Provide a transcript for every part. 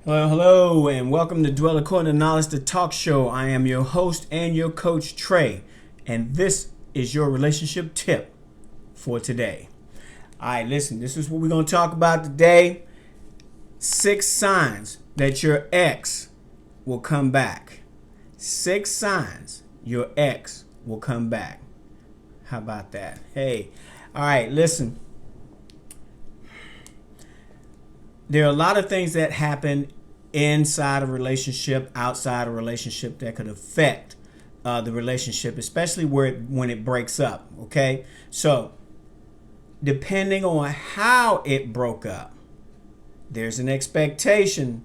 Hello, hello, and welcome to Dwell According to Knowledge, the talk show. I am your host and your coach, Trey, and this is your relationship tip for today. All right, listen, this is what we're going to talk about today. 6 signs that your ex will come back. 6 signs your ex will come back. How about that? Hey, all right, listen. There are a lot of things that happen inside a relationship, outside a relationship that could affect the relationship, especially when it breaks up. Okay, so depending on how it broke up, there's an expectation,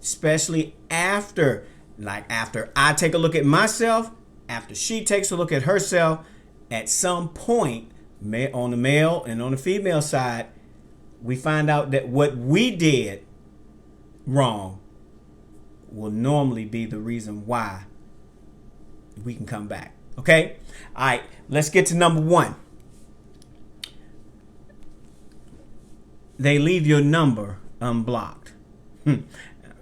especially after I take a look at myself, after she takes a look at herself, at some point, on the male and on the female side, we find out that what we did wrong will normally be the reason why we can come back. Okay? All right, let's get to number 1. They leave your number unblocked.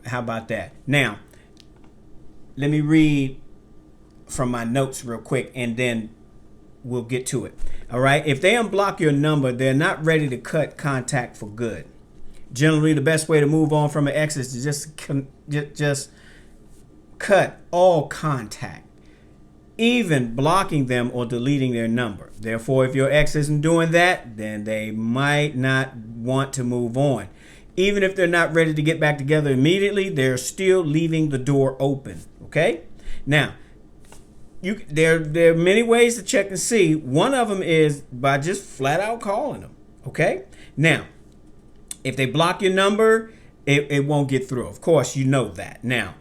How about that? Now, let me read from my notes real quick and then we'll get to it. All right. If they unblock your number, they're not ready to cut contact for good. Generally, the best way to move on from an ex is to just cut all contact, even blocking them or deleting their number. Therefore, if your ex isn't doing that, then they might not want to move on. Even if they're not ready to get back together immediately, they're still leaving the door open. Okay? Now, there are many ways to check and see. One of them is by just flat out calling them. Okay? Now, if they block your number, it won't get through. Of course, you know that. Now,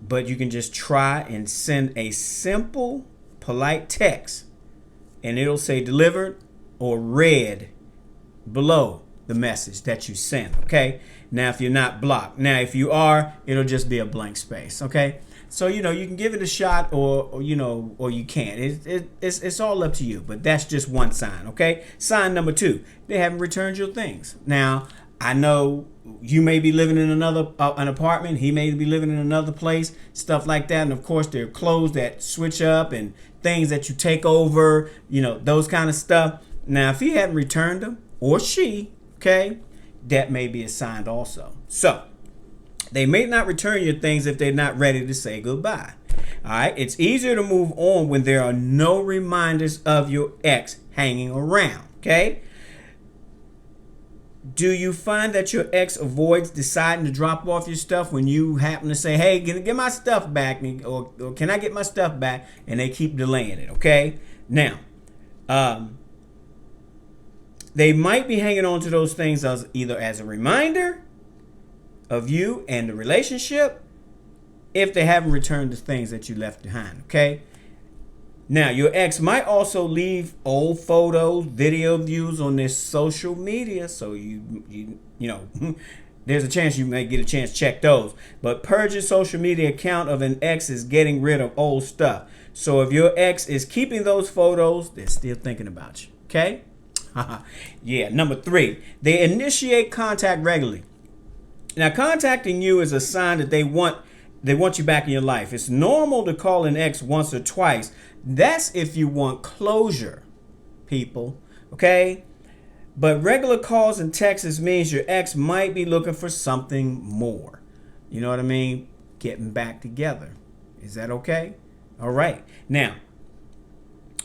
but you can just try and send a simple, polite text, and it'll say delivered or read below the message that you sent. Okay? Now, if you're not blocked. Now, if you are, it'll just be a blank space. Okay? So, you can give it a shot or you can't. It's all up to you. But that's just one sign, okay? Sign number 2, they haven't returned your things. Now, I know you may be living in an apartment. He may be living in another place, stuff like that. And, of course, there are clothes that switch up and things that you take over, those kind of stuff. Now, if he hadn't returned them, or she, okay, that may be a sign also. So, they may not return your things if they're not ready to say goodbye. All right. It's easier to move on when there are no reminders of your ex hanging around. Okay. Do you find that your ex avoids deciding to drop off your stuff when you happen to say, hey, get my stuff back, or can I get my stuff back? And they keep delaying it. Okay. Now, they might be hanging on to those things either as a reminder of you and the relationship, if they haven't returned the things that you left behind. Okay. Now, your ex might also leave old photos, video views on their social media, so you there's a chance you may get a chance to check those. But purging social media account of an ex is getting rid of old stuff. So if your ex is keeping those photos, they're still thinking about you. Okay. Yeah. Number 3, they initiate contact regularly. Now, contacting you is a sign that they want you back in your life. It's normal to call an ex once or twice. That's if you want closure, people. Okay? But regular calls and texts means your ex might be looking for something more. You know what I mean? Getting back together. Is that okay? All right. Now,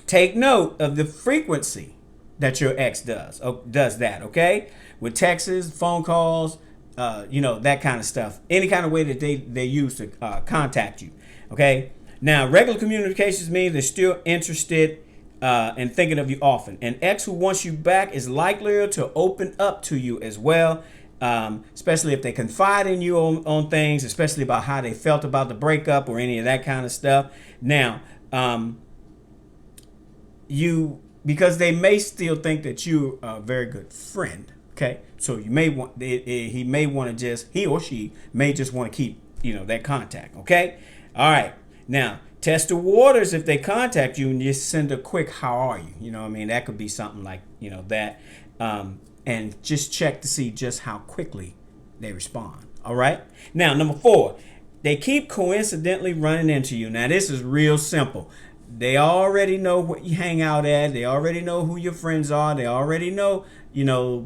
take note of the frequency that your ex does that, okay? With texts, phone calls, that kind of stuff. Any kind of way that they use to contact you. Okay. Now, regular communications means they're still interested and thinking of you often. An ex who wants you back is likelier to open up to you as well, especially if they confide in you on things, especially about how they felt about the breakup or any of that kind of stuff. Now, because they may still think that you're a very good friend. Okay, so you may want he or she may just want to keep that contact. Okay, all right. Now test the waters. If they contact you and just send a quick "How are you?" That could be something like that, and just check to see just how quickly they respond. All right. Now, number 4, they keep coincidentally running into you. Now, this is real simple. They already know what you hang out at. They already know who your friends are. They already know,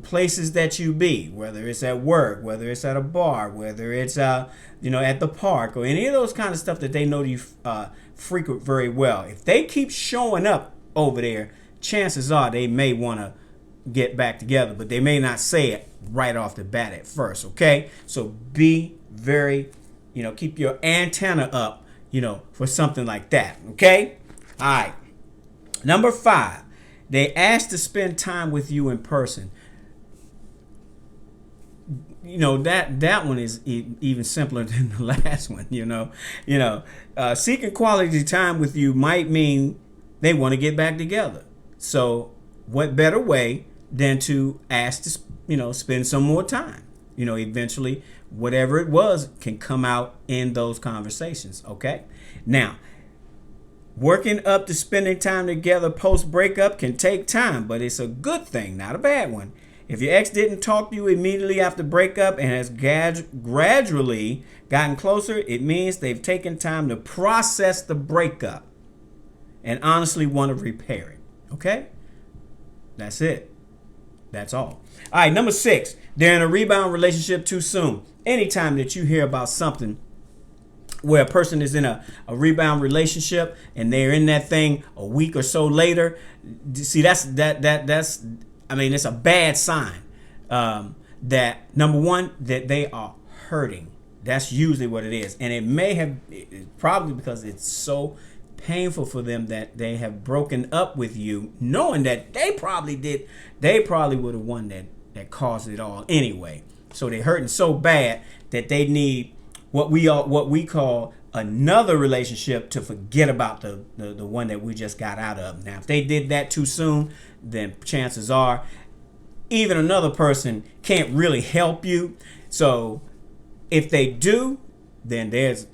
places that you be, whether it's at work, whether it's at a bar, whether it's, at the park, or any of those kind of stuff that they know you frequent very well. If they keep showing up over there, chances are they may want to get back together, but they may not say it right off the bat at first. Okay, so be very, keep your antenna up, for something like that. Okay, all right. Number 5, they ask to spend time with you in person. That one is even simpler than the last one. Seeking quality time with you might mean they want to get back together. So what better way than to ask to spend some more time? Eventually whatever it was can come out in those conversations. Okay, now working up to spending time together post breakup can take time, but it's a good thing, not a bad one. If your ex didn't talk to you immediately after breakup and has gradually gotten closer, it means they've taken time to process the breakup and honestly want to repair it. Okay? That's it. That's all. All right, number 6, they're in a rebound relationship too soon. Anytime that you hear about something where a person is in a rebound relationship and they're in that thing a week or so later, see, that's it's a bad sign. That number 1, that they are hurting. That's usually what it is. And it's probably because it's so painful for them that they have broken up with you, knowing that they probably were the one that caused it all anyway. So they're hurting so bad that they need what we call another relationship to forget about the one that we just got out of. Now, if they did that too soon, then chances are even another person can't really help you. So if they do, then there's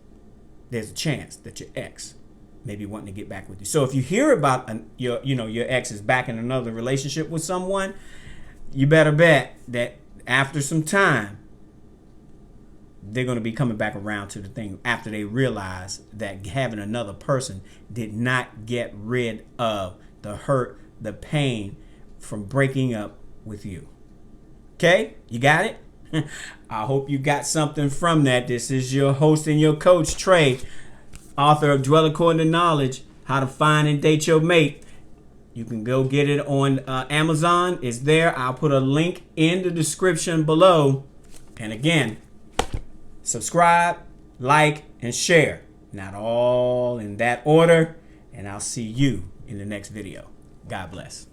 a chance that your ex may be wanting to get back with you. So if you hear about your ex is back in another relationship with someone, you better bet that after some time they're going to be coming back around to the thing after they realize that having another person did not get rid of the hurt, the pain from breaking up with you. Okay? You got it? I hope you got something from that. This is your host and your coach, Trey, author of Dwell According to Knowledge, How to Find and Date Your Mate. You can go get it on Amazon. It's there. I'll put a link in the description below. And again, subscribe, like, and share. Not all in that order. And I'll see you in the next video. God bless.